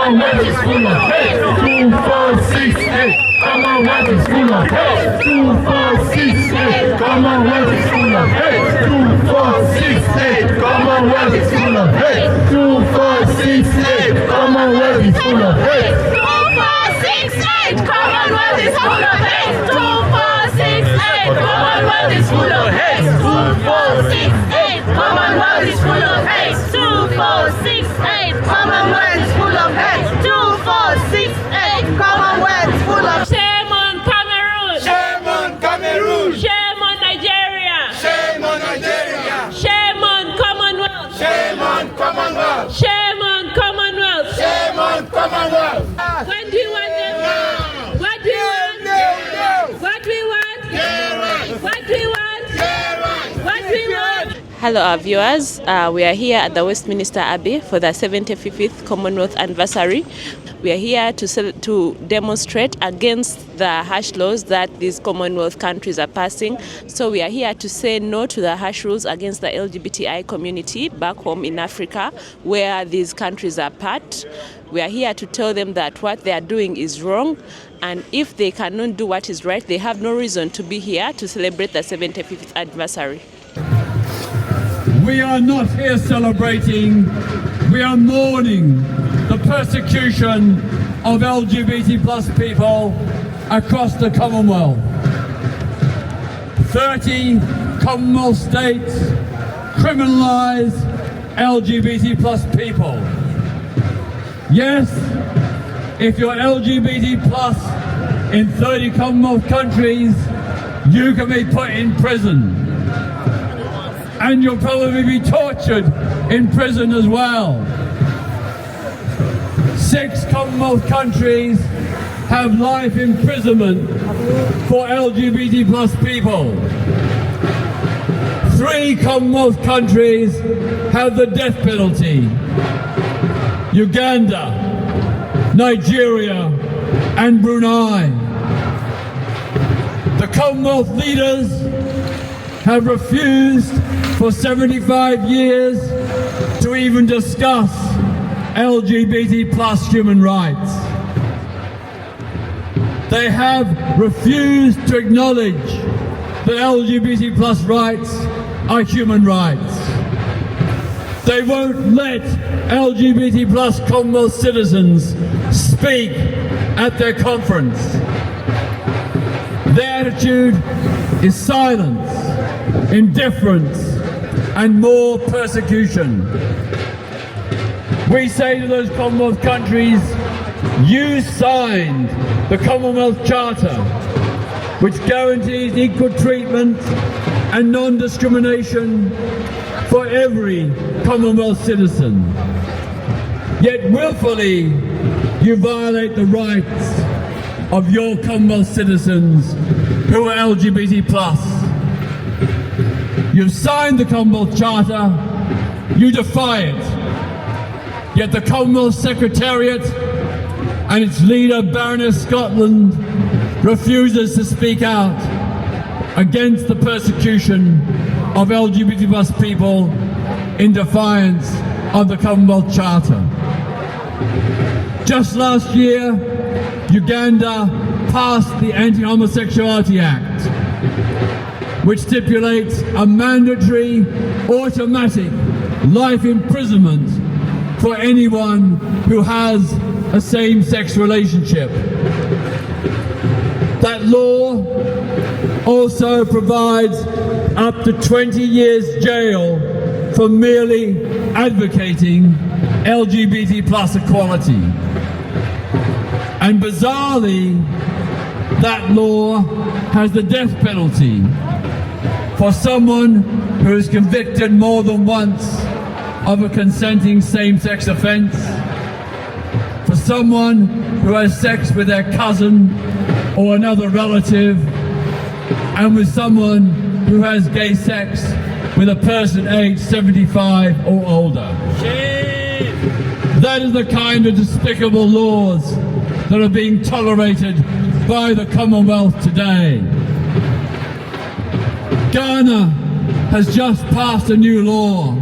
Commonwealth is full of hate. 2468. Commonwealth is full of hate. 2468. Commonwealth is full of hate. 2468. Commonwealth is full of hate. 2468. Commonwealth is full of hate. 2468. Commonwealth is full of hate. 2468. Commonwealth is full of hate. 2468. Commonwealth is full of hate. 2468. Commonwealth is full of hate. 2468. Commonwealth is full of hate. Shame on Cameroon! Shame on Cameroon! Shame on Nigeria! Shame on Nigeria! Shame on Commonwealth! Shame on Commonwealth! Shame on Commonwealth! Shame on Commonwealth! What do you want them? No! What do you want? No! What do you want? Yes! What do you want? Yes! What do you want? Hello, our viewers. We are here at the Westminster Abbey for the 75th Commonwealth anniversary. We are here to demonstrate against the harsh laws that these Commonwealth countries are passing. So we are here to say no to the harsh rules against the LGBTI community back home in Africa, where these countries are part. We are here to tell them that what they are doing is wrong, and if they cannot do what is right, they have no reason to be here to celebrate the 75th anniversary. We are not here celebrating, we are mourning the persecution of LGBT plus people across the Commonwealth. 30 Commonwealth states criminalize LGBT plus people. Yes, if you're LGBT plus in 30 Commonwealth countries, you can be put in prison. And you'll probably be tortured in prison as well. 6 Commonwealth countries have life imprisonment for LGBT plus people. 3 Commonwealth countries have the death penalty. Uganda, Nigeria, and Brunei. The Commonwealth leaders have refused for 75 years to even discuss LGBT plus human rights. They have refused to acknowledge that LGBT plus rights are human rights. They won't let LGBT plus Commonwealth citizens speak at their conference. Their attitude is silence, indifference, and more persecution. We say to those Commonwealth countries, you signed the Commonwealth Charter, which guarantees equal treatment and non-discrimination for every Commonwealth citizen. Yet willfully, you violate the rights of your Commonwealth citizens who are LGBT plus. You've signed the Commonwealth Charter, you defy it. Yet the Commonwealth Secretariat and its leader, Baroness Scotland, refuses to speak out against the persecution of LGBT plus people in defiance of the Commonwealth Charter. Just last year, Uganda passed the Anti-Homosexuality Act, which stipulates a mandatory, automatic life imprisonment for anyone who has a same-sex relationship. That law also provides up to 20 years jail for merely advocating LGBT plus equality. And bizarrely, that law has the death penalty for someone who is convicted more than once of a consenting same-sex offence, for someone who has sex with their cousin or another relative, and with someone who has gay sex with a person aged 75 or older. Shame. That is the kind of despicable laws that are being tolerated by the Commonwealth today. Ghana has just passed a new law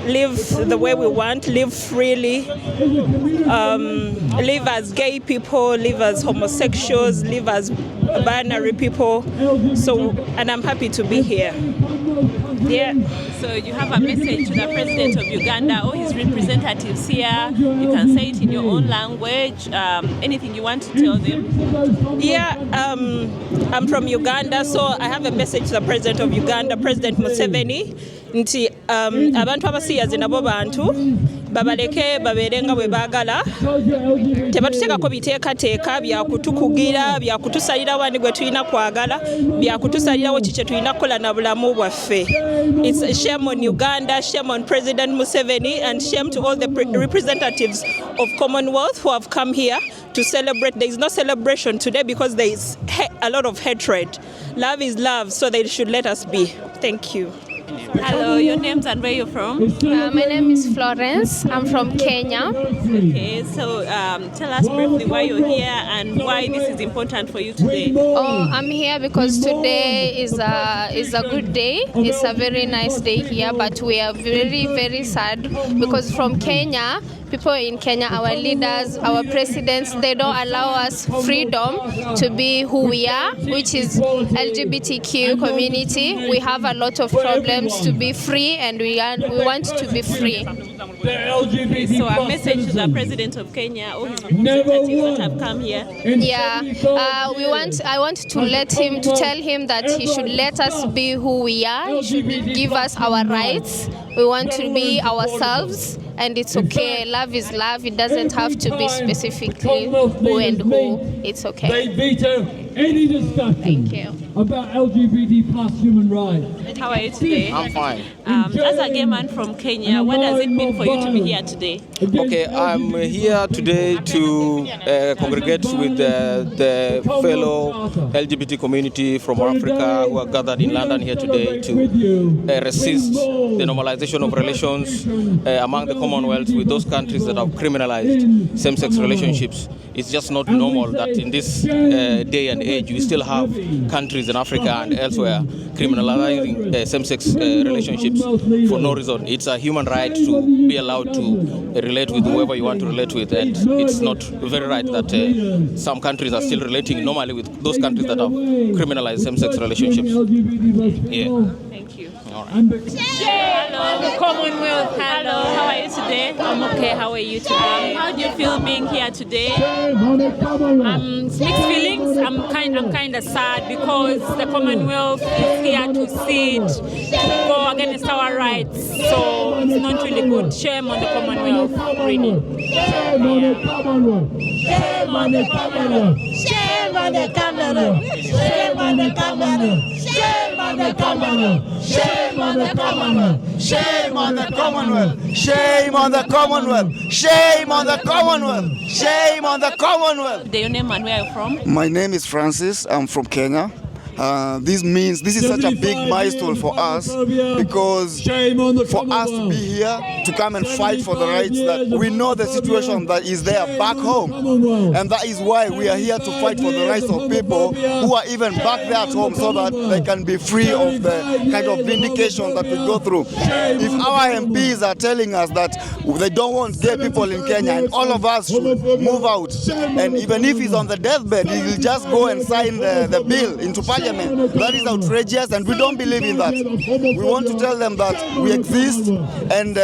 live the way we want, live freely, live as gay people, live as homosexuals, live as binary people. So, and I'm happy to be here. Yeah. So you have a message to the President of Uganda or his representatives here. You can say it in your own language. Anything you want to tell them? Yeah, I'm from Uganda, so I have a message to the President of Uganda, President Museveni. Nti abantu abasiyazi nabo bantu babaleke baberenga bwe baagala tebatuteekako biteekateeka byakutukugira byakutusalira wani gwe tulina kwagala byakutusalirawo kikye tulina kukola na bulamu bwaffe. It's a shame on Uganda, shame on President Museveni, and shame to all the representatives of Commonwealth who have come here to celebrate. There is no celebration today because there is a lot of hatred. Love is love, so they should let us be. Thank you. Hello, your names and where you're from? My name is Florence. I'm from Kenya. Okay, so tell us briefly why you're here and why this is important for you today. Oh, I'm here because today is a good day. It's a very nice day here, but we are very, very sad because from Kenya, people in Kenya, our leaders, our presidents, they don't allow us freedom to be who we are, which is LGBTQ community. We have a lot of problems to be free, and we want to be free. So a message to the President of Kenya or his representatives that have come here. Yeah, I want to tell him that he should let us be who we are. He should give us our rights. We want to be ourselves. And it's okay. Love is love. It doesn't have to be specifically who and who. It's okay. They veto any discussion Thank you. about LGBT plus human rights. How are you today? I'm fine. As a gay man from Kenya, what does it mean for you to be here today? Okay, I'm here today to congregate with the fellow LGBT community from Africa who are gathered in London here today to resist the normalization of relations among the Commonwealth with those countries that have criminalized same-sex relationships. It's just not normal that in this day and age we still have countries in Africa and elsewhere criminalizing same-sex relationships for no reason. It's a human right to be allowed to relate with whoever you want to relate with, and it's not very right that some countries are still relating normally with those countries that have criminalized same-sex relationships. Yeah. Thank you. All right. Hello, Commonwealth. Hello, how are you today? I'm okay. How are you today? How do you feel being here today? Mixed feelings. I'm kind of sad because the Commonwealth is here to go against our rights. So it's not really good. Shame on the Commonwealth, really. Shame on the Commonwealth. Shame on the Commonwealth. Shame on the Commonwealth. Shame on the Commonwealth. Shame on the Commonwealth. Shame on the Commonwealth. Shame on the Commonwealth. Shame on the Commonwealth. Shame on the Commonwealth. Shame on the Commonwealth. Your name and where are you from? My name is Francis. I'm from Kenya. This is such a big milestone for us because for us to be here to come and fight for the rights that we know the situation that is there back home, and that is why we are here to fight for the rights of people who are even back there at home so that they can be free of the kind of vindication that we go through. If our MPs are telling us that they don't want gay people in Kenya and all of us should move out, and even if he's on the deathbed, he will just go and sign the bill into parliament. That is outrageous, and we don't believe in that. We want to tell them that we exist and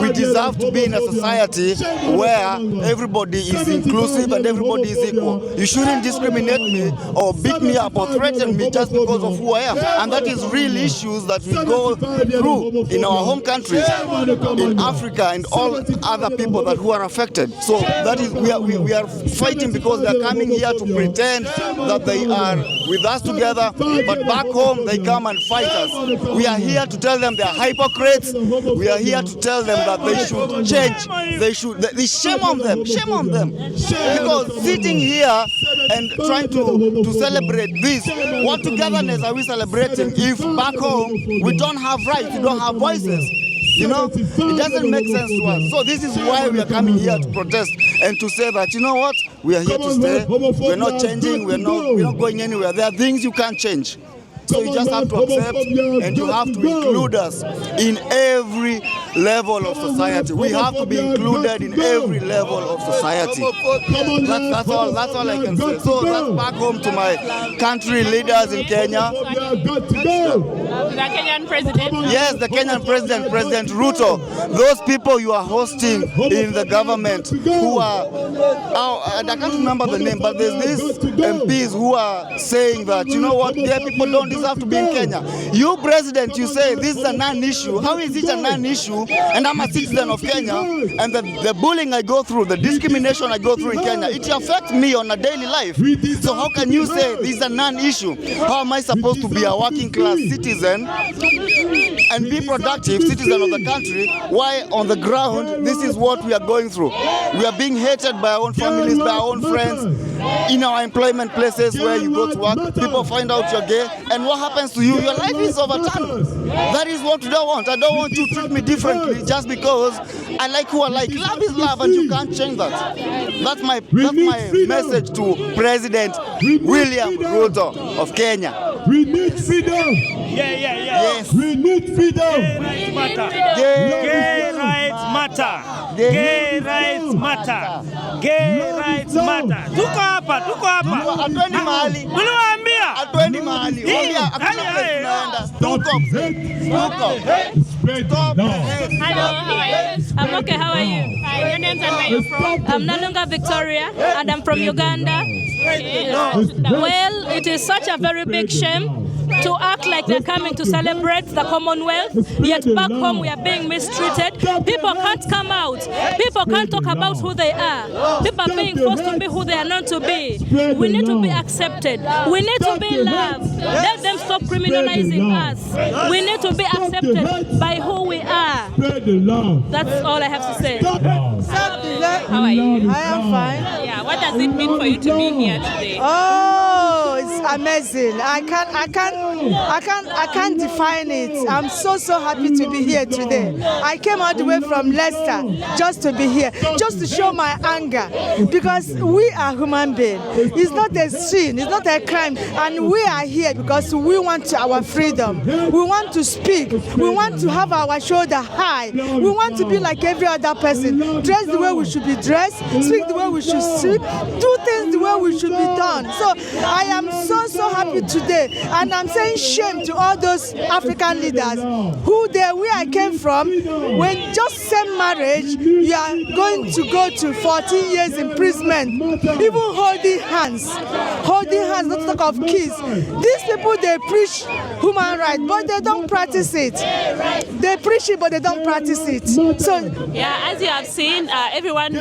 we deserve to be in a society where everybody is inclusive and everybody is equal. You shouldn't discriminate me or beat me up or threaten me just because of who I am. And that is real issues that we go through in our home countries, in Africa, and all other people who are affected. So that is we are fighting because they are coming here to pretend that they are with us together. But back home they come and fight us. We are here to tell them they are hypocrites. We are here to tell them that they should change. Shame on them. Shame on them. Because sitting here and trying to celebrate this, what togetherness are we celebrating if back home we don't have rights, we don't have voices? You know, it doesn't make sense to us. So this is why we are coming here to protest and to say that, you know what, we are here to stay. We're not changing. We're not going anywhere. There are things you can't change. So you just have to accept and you have to include us in every level of society. We have to be included in every level of society. That's all I can say. So that's back home to my country leaders in Kenya. The Kenyan president? Yes, the Kenyan president, President Ruto. Those people you are hosting in the government who are, I can't remember the name, but there's these MPs who are saying that, you know what, gay people don't deserve to be in Kenya. You, president, you say this is a non-issue. How is it a non-issue? And I'm a citizen of Kenya, and the bullying I go through, the discrimination I go through in Kenya, it affects me on a daily life. So how can you say this is a non-issue? How am I supposed to be a working class citizen and be productive citizen of the country, why on the ground this is what we are going through? We are being hated by our own families, by our own friends, in our employment places where you go to work. People find out you're gay, and what happens to you? Your life is overturned. That is what we don't want. I don't want you to treat me differently just because I like who I like. Love is love, and you can't change that. That's my message to President William Ruto of Kenya. We need freedom. Yes. We need freedom. Gay rights matter. Gay rights matter. Gay rights matter. Tuko hapa. Hatuendi mahali. Uliwaambia? Hatuendi mahali. Hakuna place tunaenda. Stop. Hello, how are you? I'm okay, how are you? Your names and where you're from? I'm Nalunga Victoria, and I'm from Uganda. Well, it is such a very big shame to act like they're coming to celebrate the Commonwealth, yet back home we are being mistreated. People can't come out. People can't talk about who they are. People are being forced to be who they are not to be. We need to be accepted. We need to be loved. Let them stop criminalizing us. We need to be accepted by who we are. That's all I have to say. How are you? I am fine. Yeah, what does it mean for you to be here today? Oh, it's amazing. I can't define it. I'm so happy to be here today. I came all the way from Leicester just to be here, just to show my anger, because we are human beings. It's not a sin, it's not a crime, and we are here because we want our freedom. We want to speak. We want to have our shoulder high. We want to be like every other person. Dress the way we should be dressed, speak the way we should speak, do things the way we should be done. So I am so happy today, and I'm saying shame to all those African leaders who where I came from, when just same marriage, you are going to go to 14 years imprisonment, even holding hands, not to talk of kiss. These people, they preach human rights, but they don't practice it. They preach it, but they don't practice it. So yeah, as you have seen, everyone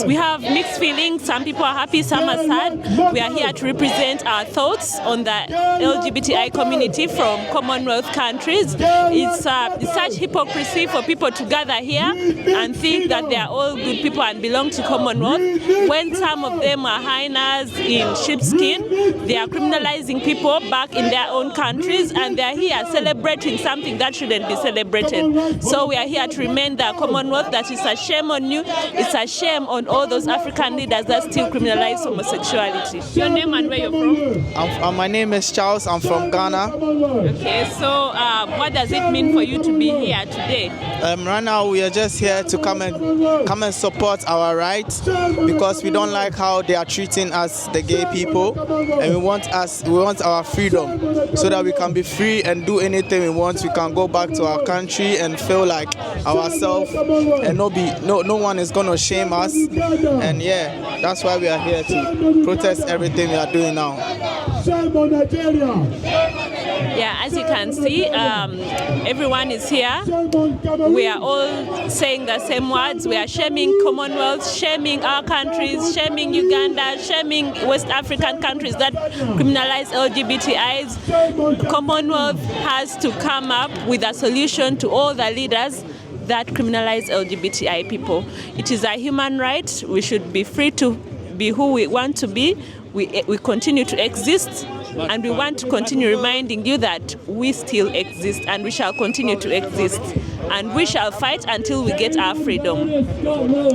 we have mixed feelings. Some people are happy, some are sad. We are here to represent our thoughts on the LGBTI community from Commonwealth countries. It's such hypocrisy for people to gather here and think that they are all good people and belong to Commonwealth, when some of them are hyenas in sheepskin. They are criminalizing people back in their own countries, and they are here celebrating something that shouldn't be celebrated. So we are here to remind the Commonwealth that it's a shame on you, it's a shame on all those African leaders that still criminalize homosexuality. Your name and where you're from? My name is Charles. I'm from Ghana. Okay, so what does it mean for you to be here today? Right now we are just here to come and support our rights, because we don't like how they are treating us, the gay people, and we want our freedom so that we can be free and do anything we want. We can go back to our country and feel like ourselves, and no one is gonna shame us. And yeah, that's why we are here to protest everything we are doing now. Yeah, as you can see, everyone is here. We are all saying the same words. We are shaming Commonwealth, shaming our countries, shaming Uganda, shaming West African countries that criminalize LGBTIs. Commonwealth has to come up with a solution to all the leaders that criminalize LGBTI people. It is a human right. We should be free to be who we want to be. We continue to exist, and we want to continue reminding you that we still exist, and we shall continue to exist, and we shall fight until we get our freedom.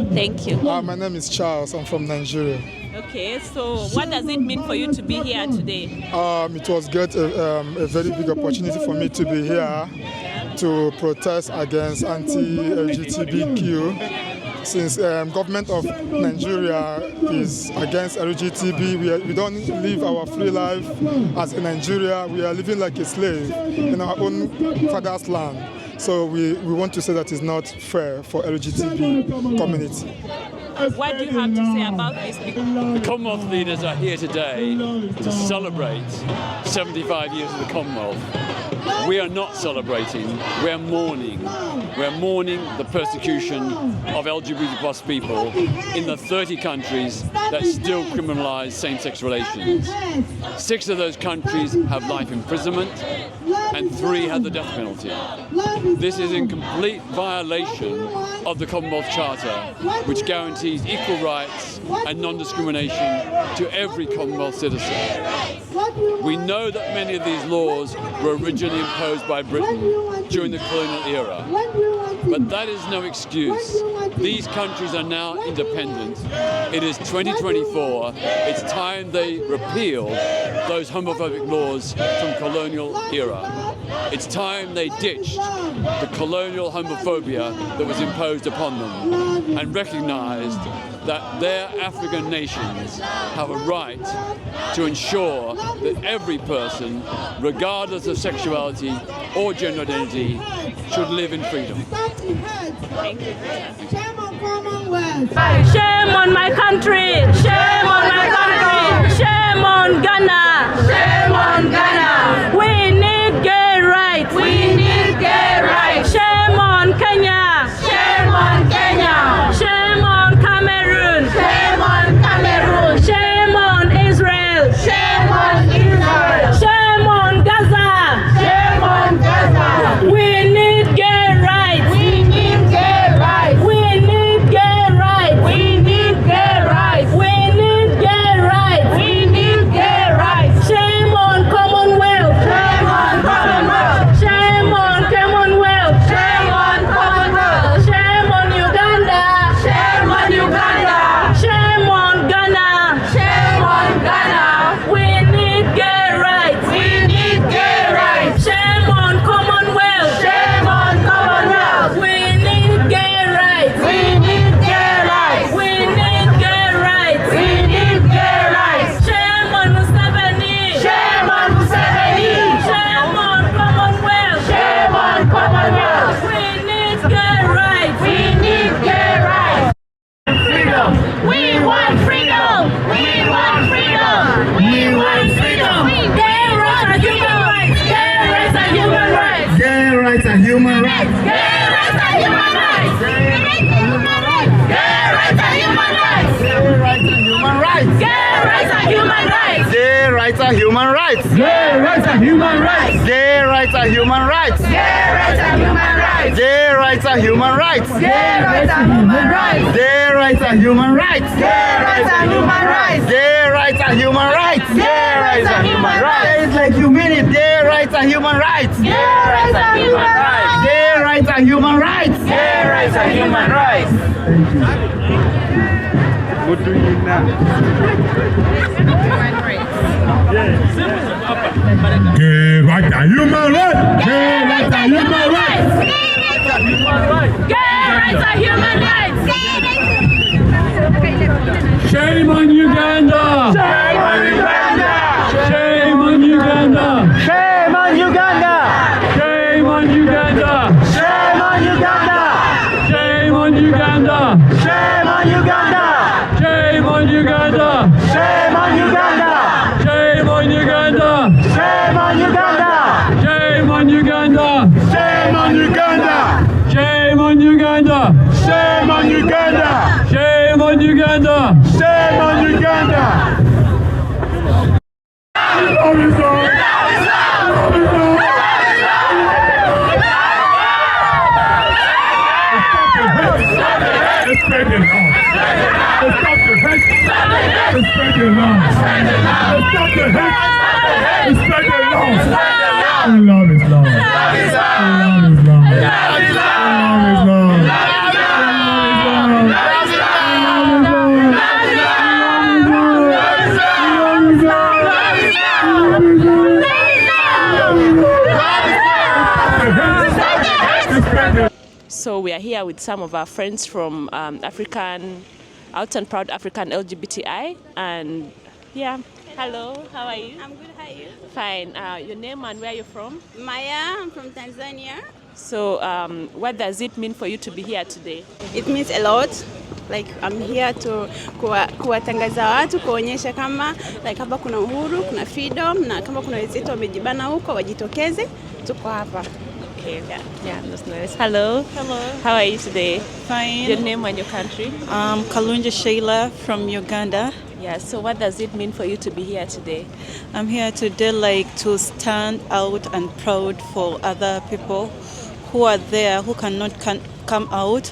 Thank you. My name is Charles. I'm from Nigeria. Okay, so what does it mean for you to be here today? It was great, a very big opportunity for me to be here to protest against anti-LGBTQ. Since government of Nigeria is against LGBT, we don't live our free life as in Nigeria. We are living like a slave in our own father's land. So we want to say that it's not fair for LGBT community. What do you have to say about this? The Commonwealth leaders are here today to celebrate 75 years of the Commonwealth. We are not celebrating, we're mourning. We're mourning the persecution of LGBT plus people in the 30 countries that still criminalize same-sex relations. 6 of those countries have life imprisonment and 3 have the death penalty. This is in complete violation of the Commonwealth Charter, which guarantees equal rights and non-discrimination to every Commonwealth citizen. We know that many of these laws were originally imposed by Britain during the colonial era, but that is no excuse. These countries are now independent. It is 2024. It's time they repeal those homophobic laws from colonial era. It's time they ditched the colonial homophobia that was imposed upon them and recognized that their African nations have a right to ensure that every person, regardless of sexuality or gender identity, should live in freedom. Thank you. Shame on my country! Shame on my country! Shame on Ghana! Shame on Ghana! We need gay rights! We need gay rights! Shame on Kenya! Shame on Kenya! Shame on Cameroon! Shame on Cameroon! Shame on Israel! Shame on Israel! Shame on Gaza! Shame on Gaza! We need gay rights! We need gay rights! We need gay rights! We need gay rights! We need gay rights! We need gay rights! Shame on Commonwealth! Shame on Commonwealth! Shame on Commonwealth! Shame on Commonwealth! Shame on Uganda! Shame on Uganda! Shame on Ghana! Shame on Ghana! We need gay rights! We need gay rights! Shame on Commonwealth! Shame on Commonwealth! We need gay rights! We need gay rights! We need gay rights! We need gay rights! Shame on Museveni! Shame on Museveni! Shame on Commonwealth! Shame on Commonwealth! We need gay rights! We need gay rights! Freedom! We want freedom! We want freedom! We want freedom! Gay rights are human rights! Gay rights are human rights! Gay rights are human rights. Gay rights are human rights! Gay rights are human rights! Gay rights are human rights. Gay rights are human rights! Gay rights are human rights. Gay rights are human rights! Gay rights are human rights. Gay rights are human rights! Gay rights are human rights. Gay rights are human rights! Gay rights are human rights. Gay rights are human rights! Gay rights are human rights. Gay rights are human rights! Say it like you mean it. Gay rights are human rights. Gay rights are human rights! Gay rights are human rights. Gay rights are human rights! What do you now? Gay rights are human rights. Gay rights are human rights. Gay rights are human rights! Shame on Uganda! Shame on Uganda. Shame on Uganda! Shame on Uganda. Shame on Uganda! Shame on Uganda. Shame on Uganda! Shame on Uganda. Shame on Uganda! Shame on Uganda. Shame on Uganda! Shame on Uganda. Shame on Uganda! Shame on Uganda. Shame on Uganda! Shame on Uganda. Shame on Uganda! Shame on Uganda. Love is all. Love is all. It's spreading love. It's stop the hate. It's spreading love. It's stop the hate. It's spreading love. And love is love. Love is love. Love is love. Love is love. Love is love. So we are here with some of our friends from Out and Proud African LGBTI, and yeah. Hello, how are you? I'm good, how are you? Fine. Your name and where are you from? Maya, I'm from Tanzania. So what does it mean for you to be here today? It means a lot. Like I'm here to kuwatangaza watu, kuonyesha kama like hapa kuna uhuru, kuna freedom, na kama kuna wenzetu wamejibana huko wajitokeze, tuko hapa. Okay, yeah, that's nice. Hello. Hello. How are you today? Fine. Your name and your country? Kalunja Sheila from Uganda. Yeah, so what does it mean for you to be here today? I'm here today like to stand out and proud for other people who are there, who cannot come out.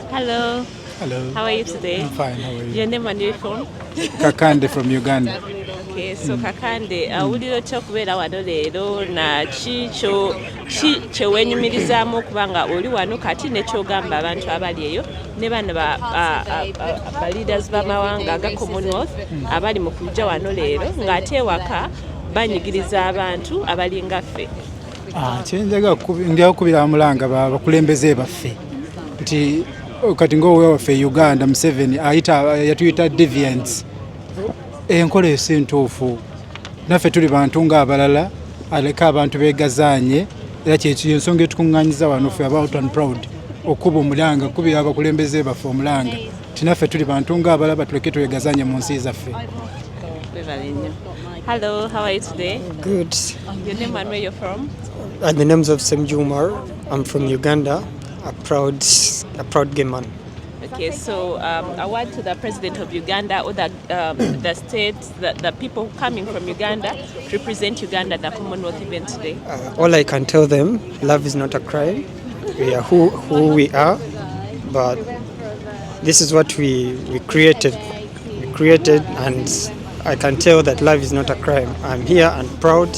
Hello. Hello. How are you today? I'm fine, how are you? Your name and where from? Kakande from Uganda. Okay, so Kakande, awuliro ky'okubeera wano leero na ki wenyumirizaamu okuba nga oli wano kati nekyogamba abantu abali eyo ne bano ba leaders b'amawanga aga Commonwealth abali mu kujja wano leero ng'ate ewaka banyigiriza abantu abalinga ffe. Kyenjaga okubira amulanga bakulembeze baffe nti kati ng'owe waffe Uganda Museveni yatuyita deviants. Enkola esintuufu naffe tuli bantu ng'abalala aleka abantu beegazaanye era kyensonga etukuŋŋaanyiza wano ffe aba Out and Proud okuba omulanga kubira abakulembeze baffe omulanga tinaffe tuli bantu ng'abalala batuleke twegazaanye mu nsi zaffe. Hello, how are you today? Good. Your name and where you're from? The name's of Semjumar. I'm from Uganda, a proud gay man. Okay, so award to the President of Uganda or the state, the people coming from Uganda to represent Uganda at the Commonwealth event today. All I can tell them, love is not a crime. We are who we are, but this is what we created. We created, and I can tell that love is not a crime. I'm here and proud,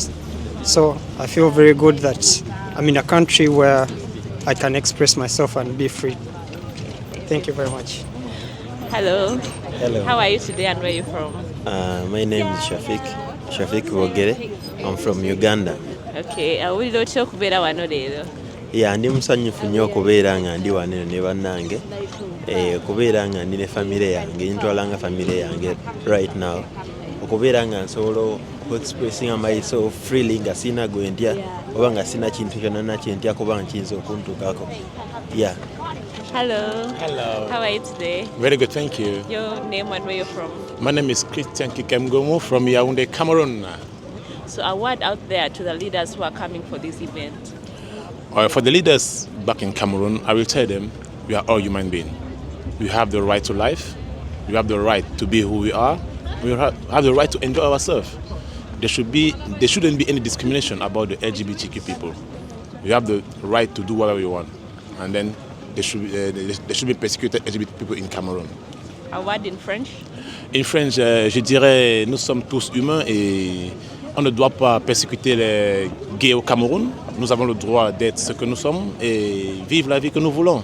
so I feel very good that I'm in a country where I can express myself and be free. Thank you very much. Hello. Hello. How are you today and where are you from? My name is Shafik Wogere. I'm from Uganda. Okay, awulira otya okubeera wano leero? Yeah, ndi musanyufu nnyo okubeera nga ndi wano ne bannange. Okubeera nga ndi ne family yange, ntwalanga family yange right now. Okubeera nga nsobola expressing myself freely nga sina gwendya oba nga sina kintu kyonna kyentya kuba nkiyinza okuntuukako. Yeah. Hello. Hello. How are you today? Very good, thank you. Your name and where you're from? My name is Christian Kikemgomo from Yaoundé, Cameroon. So a word out there to the leaders who are coming for this event. For the leaders back in Cameroon, I will tell them we are all human beings. We have the right to life. We have the right to be who we are. We have the right to enjoy ourselves. There shouldn't be any discrimination about the LGBTQ people. We have the right to do whatever we want. And then there should be persecuted LGBT people in Cameroon. A word in French? In French, je dirais nous sommes tous humains et on ne doit pas persécuter les gays au Cameroun. Nous avons le droit d'être ce que nous sommes et vivre la vie que nous voulons.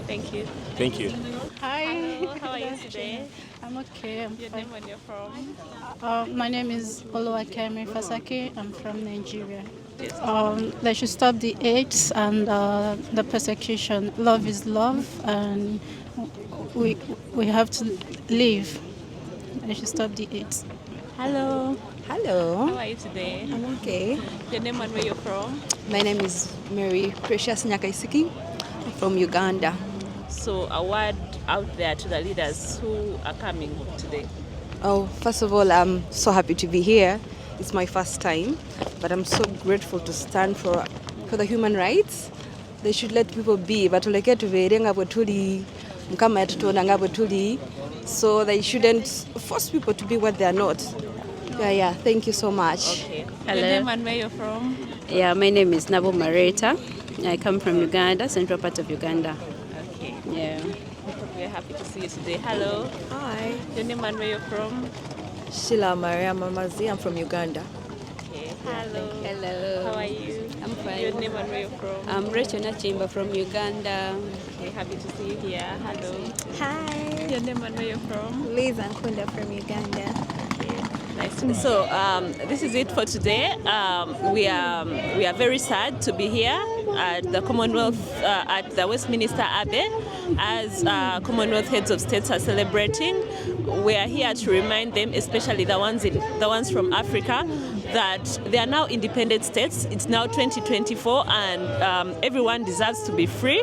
Thank you. Thank you. Hi. Hello, how are you today? I'm okay. Your name and you're from? My name is Oluwakemi Fasaki. I'm from Nigeria. They should stop the hate and the persecution. Love is love, and we have to live. They should stop the hate. Hello. Hello. How are you today? I'm okay. Your name and where you're from? My name is Mary Precious Nyakaisiki from Uganda. So a word out there to the leaders who are coming today. Oh, first of all, I'm so happy to be here. It's my first time, but I'm so grateful to stand for the human rights. They should let people be, but so they shouldn't force people to be what they are not. Yeah, thank you so much. Okay. Hello. Your name and where you're from? Yeah, my name is Nabo Mareta. I come from Uganda, central part of Uganda. Okay. Yeah. We're happy to see you today. Hello. Hi. Your name and where you're from? Sheila Maria Mamazi, I'm from Uganda. Okay. Hello. Hello. How are you? I'm fine. Your name and where you're from? I'm Rachel Nachimba from Uganda. Okay, happy to see you here. Hello. Hi. Your name and where you're from? Liz Ankunda from Uganda. Okay. Nice So this is it for today. We are very sad to be here at the Commonwealth, at the Westminster Abbey, as Commonwealth heads of states are celebrating. We are here to remind them, especially the ones from Africa, that they are now independent states. It's now 2024, and everyone deserves to be free.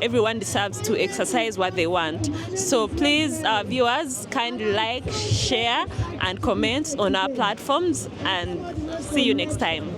Everyone deserves to exercise what they want. So please, viewers, kindly like, share, and comment on our platforms, and see you next time.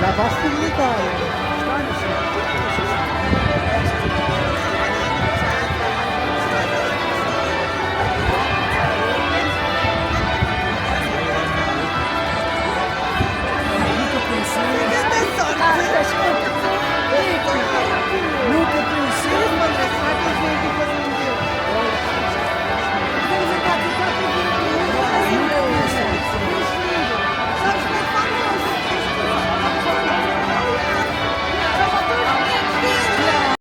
La facilità.